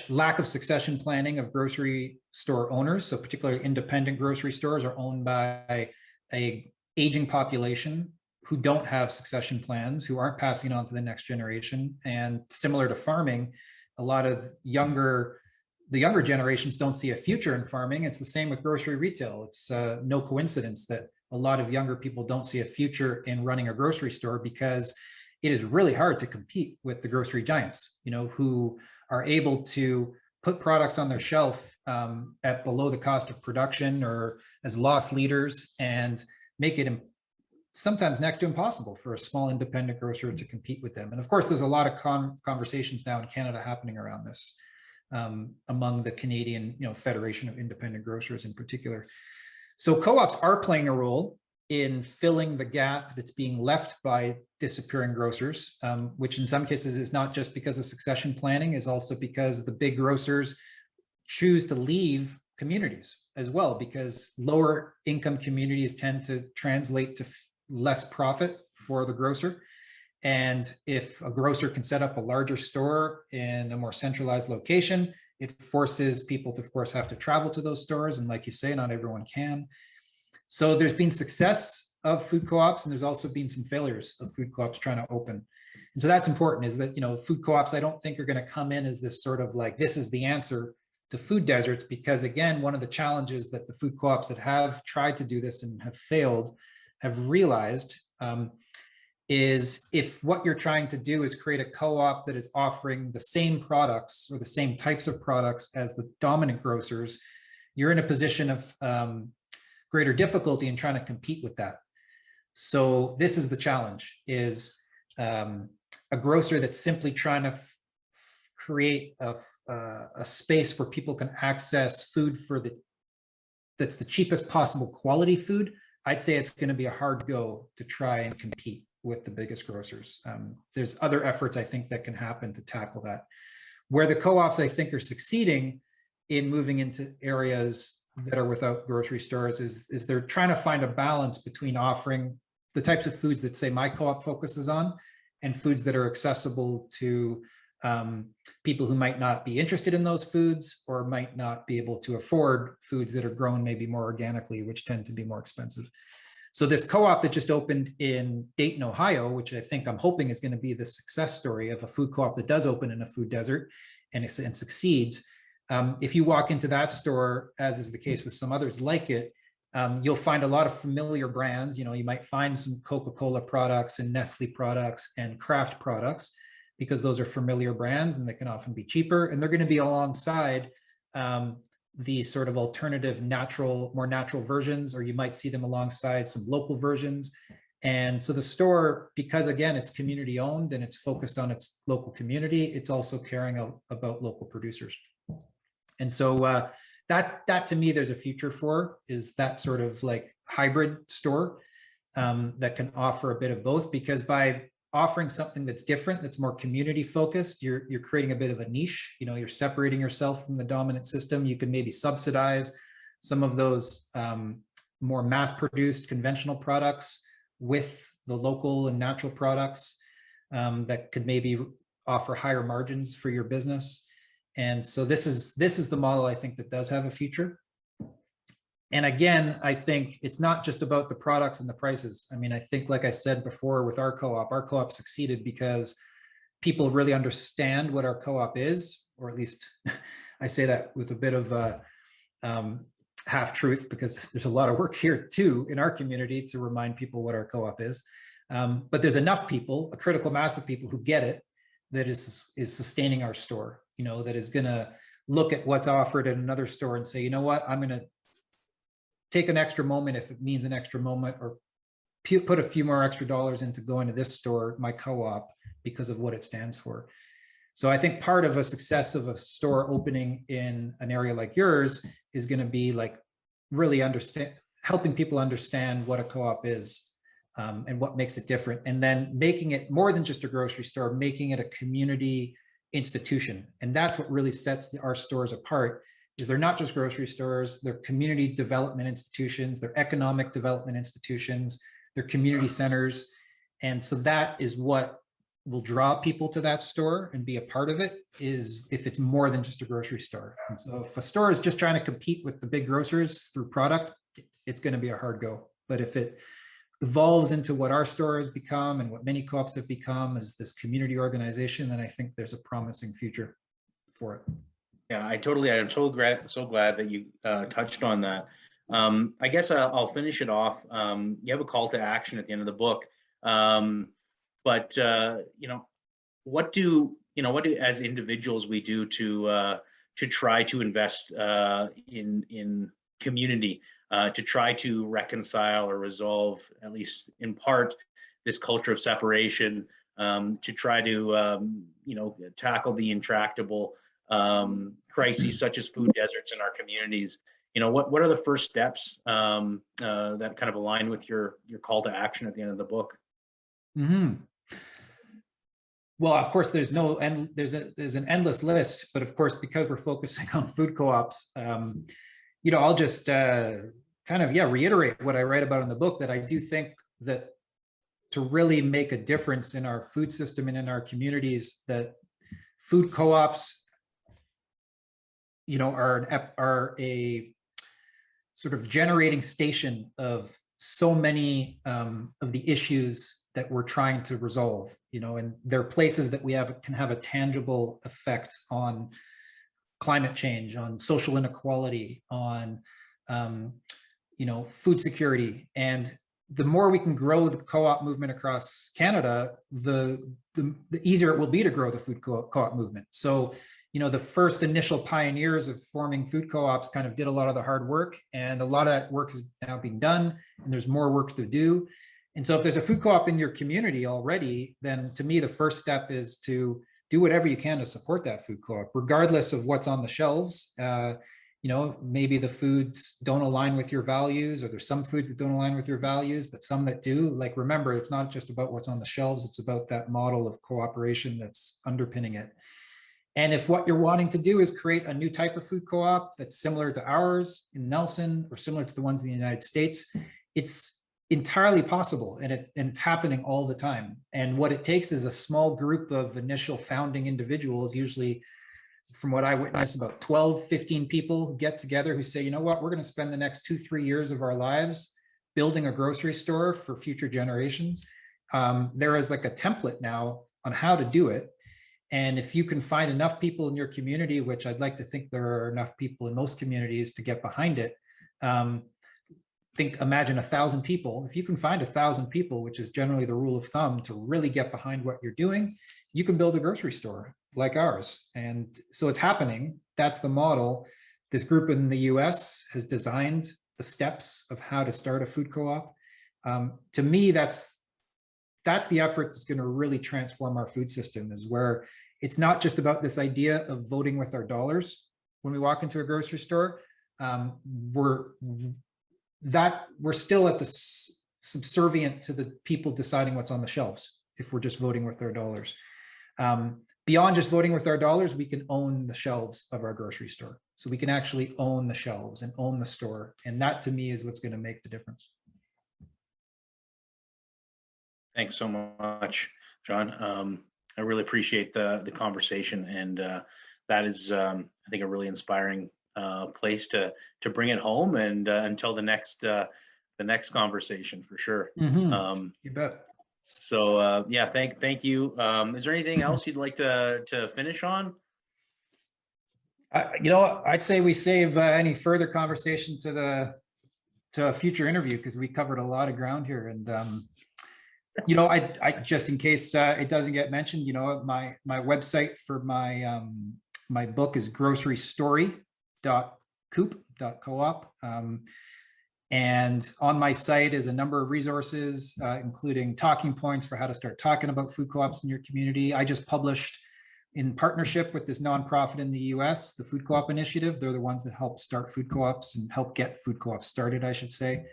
lack of succession planning of grocery store owners. So particularly independent grocery stores are owned by an aging population who don't have succession plans, who aren't passing on to the next generation. And similar to farming, a lot of the younger generations don't see a future in farming. It's the same with grocery retail. It's no coincidence that a lot of younger people don't see a future in running a grocery store, because it is really hard to compete with the grocery giants, who are able to put products on their shelf at below the cost of production or as loss leaders, and make it sometimes next to impossible for a small independent grocer to compete with them. And of course, there's a lot of conversations now in Canada happening around this, among the Canadian Federation of Independent Grocers in particular. So co-ops are playing a role in filling the gap that's being left by disappearing grocers, which in some cases is not just because of succession planning, is also because the big grocers choose to leave communities as well, because lower income communities tend to translate to less profit for the grocer. And if a grocer can set up a larger store in a more centralized location, it forces people to, of course, have to travel to those stores. And like you say, not everyone can. So there's been success of food co-ops, and there's also been some failures of food co-ops trying to open. And so that's important, is that, food co-ops, I don't think are going to come in as this sort of like, this is the answer to food deserts, because again, one of the challenges that the food co-ops that have tried to do this and have failed have realized is, if what you're trying to do is create a co-op that is offering the same products or the same types of products as the dominant grocers, you're in a position of greater difficulty in trying to compete with that. So this is the challenge, is a grocer that's simply trying to create a space where people can access food that's the cheapest possible quality food. I'd say it's going to be a hard go to try and compete with the biggest grocers. There's other efforts I think that can happen to tackle that. Where the co-ops I think are succeeding in moving into areas that are without grocery stores is they're trying to find a balance between offering the types of foods that, say, my co-op focuses on, and foods that are accessible to people who might not be interested in those foods, or might not be able to afford foods that are grown maybe more organically, which tend to be more expensive. So this co-op that just opened in Dayton, Ohio, which I'm hoping is going to be the success story of a food co-op that does open in a food desert and succeeds. If you walk into that store, as is the case with some others like it, you'll find a lot of familiar brands. You might find some Coca-Cola products and Nestle products and Kraft products, because those are familiar brands and they can often be cheaper, and they're going to be alongside the sort of alternative more natural versions, or you might see them alongside some local versions. And so the store, because again, it's community owned and it's focused on its local community, it's also caring about local producers. And so that to me, there's a future for, is that sort of like hybrid store that can offer a bit of both, because by offering something that's different, that's more community focused, you're creating a bit of a niche. You're separating yourself from the dominant system. You can maybe subsidize some of those more mass produced conventional products with the local and natural products that could maybe offer higher margins for your business. And so this is the model I think that does have a future. And again, I think it's not just about the products and the prices. I mean, I think, like I said before, with our co-op succeeded because people really understand what our co-op is, or at least I say that with a bit of half truth, because there's a lot of work here too in our community to remind people what our co-op is. But there's enough people, a critical mass of people who get it, that is sustaining our store, that is going to look at what's offered at another store and say, you know what, I'm going to take an extra moment if it means an extra moment, or put a few more extra dollars into going to this store, my co-op, because of what it stands for. So I think part of a success of a store opening in an area like yours is going to be like really helping people understand what a co-op is and what makes it different, and then making it more than just a grocery store, making it a community institution. And that's what really sets our stores apart, is they're not just grocery stores, they're community development institutions, they're economic development institutions, they're community centers. And so that is what will draw people to that store and be a part of it, is if it's more than just a grocery store. And so if a store is just trying to compete with the big grocers through product, it's going to be a hard go. But if it evolves into what our store has become and what many co-ops have become, as this community organization, then I think there's a promising future for it. Yeah, I'm so glad that you touched on that. I guess I'll finish it off. You have a call to action at the end of the book. But what do as individuals we do to try to invest in community, to try to reconcile or resolve, at least in part, this culture of separation, to try to tackle the intractable crises such as food deserts in our communities? What are the first steps that kind of align with your call to action at the end of the book? Mm-hmm. Well, of course, there's an endless list, but of course, because we're focusing on food co-ops, I'll just reiterate what I write about in the book, that I do think that to really make a difference in our food system and in our communities, that food co-ops, are a sort of generating station of so many of the issues that we're trying to resolve, and they're places that can have a tangible effect on climate change, on social inequality, on food security. And the more we can grow the co-op movement across Canada, the easier it will be to grow the food co-op movement. So the first initial pioneers of forming food co-ops kind of did a lot of the hard work, and a lot of that work has now been done, and there's more work to do. And so if there's a food co-op in your community already, then to me, the first step is to do whatever you can to support that food co-op, regardless of what's on the shelves. Maybe the foods don't align with your values, or there's some foods that don't align with your values, but some that do. Like, remember, it's not just about what's on the shelves, it's about that model of cooperation that's underpinning it. And if what you're wanting to do is create a new type of food co-op that's similar to ours in Nelson, or similar to the ones in the United States, it's entirely possible, and it's happening all the time. And what it takes is a small group of initial founding individuals, usually, from what I witnessed, about 12, 15 people who get together who say, you know what, we're going to spend the next 2-3 years of our lives building a grocery store for future generations. There is like a template now on how to do it. And if you can find enough people in your community, which I'd like to think there are enough people in most communities to get behind it, imagine 1,000 people. If you can find 1,000 people, which is generally the rule of thumb, to really get behind what you're doing, you can build a grocery store like ours. And so it's happening. That's the model. This group in the US has designed the steps of how to start a food co-op. To me, that's the effort that's going to really transform our food system, is where it's not just about this idea of voting with our dollars when we walk into a grocery store. We're still at the subservient to the people deciding what's on the shelves if we're just voting with our dollars. Beyond just voting with our dollars, we can own the shelves of our grocery store. So we can actually own the shelves and own the store. And that, to me, is what's going to make the difference. Thanks so much, John. I really appreciate the conversation, and that is, I think, a really inspiring place to bring it home, and until the next conversation, for sure. You bet. So yeah, thank you. Is there anything else you'd like to finish on? You know, I'd say we save any further conversation to a future interview, because we covered a lot of ground here. And you know, I just in case it doesn't get mentioned, you know, my website for my my book is grocerystory.coop.coop. And on my site is a number of resources, including talking points for how to start talking about food co-ops in your community. I just published, in partnership with this nonprofit in the US, the Food Co-op Initiative. They're the ones that help start food co-ops and help get food co-ops started, I should say.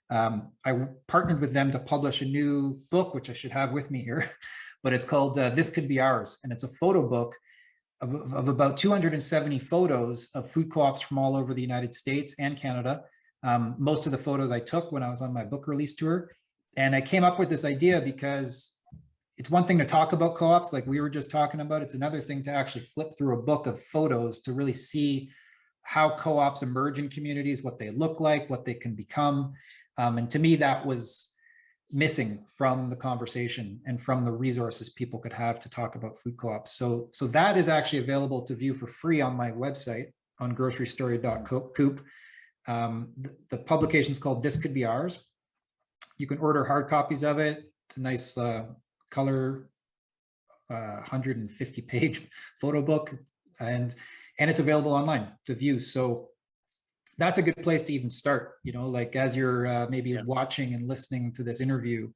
I partnered with them to publish a new book, which I should have with me here, but it's called This Could Be Ours. And it's a photo book of about 270 photos of food co-ops from all over the United States and Canada. Most of the photos I took when I was on my book release tour. And I came up with this idea because it's one thing to talk about co-ops like we were just talking about. It's another thing to actually flip through a book of photos to really see how co-ops emerge in communities, what they look like, what they can become. And to me, that was missing from the conversation and from the resources people could have to talk about food co-ops. So that is actually available to view for free on my website on grocerystory.coop. The publication is called This Could Be Ours. You can order hard copies of it. It's a nice color 150-page photo book, and it's available online to view. So that's a good place to even start, you know, like as you're maybe watching and listening to this interview,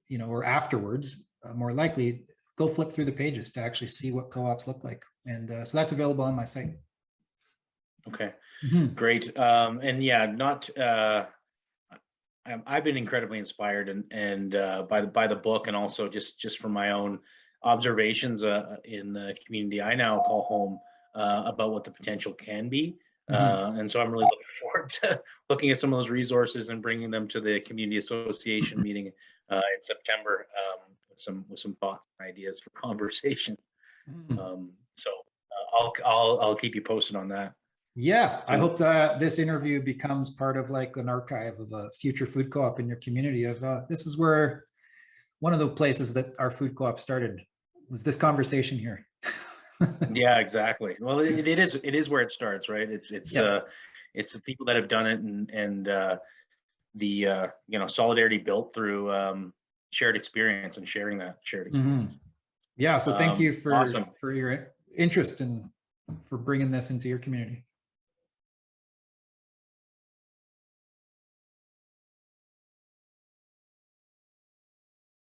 you know, or afterwards, more likely, go flip through the pages to actually see what co-ops look like. And so that's available on my site. Okay, great. And yeah, I've been incredibly inspired and by the book, and also just from my own observations in the community I now call home, about what the potential can be. And so I'm really looking forward to looking at some of those resources and bringing them to the community association meeting in September, with some thoughts and ideas for conversation. So I'll keep you posted on that. Yeah, I hope that this interview becomes part of like an archive of a future food co-op in your community. Of this is where one of the places that our food co-op started, was this conversation here. Yeah, exactly. Well, it is where it starts, right? It's the people that have done it, and the you know, solidarity built through shared experience and sharing that shared experience. Yeah, so thank you for awesome. for your interest and for bringing this into your community.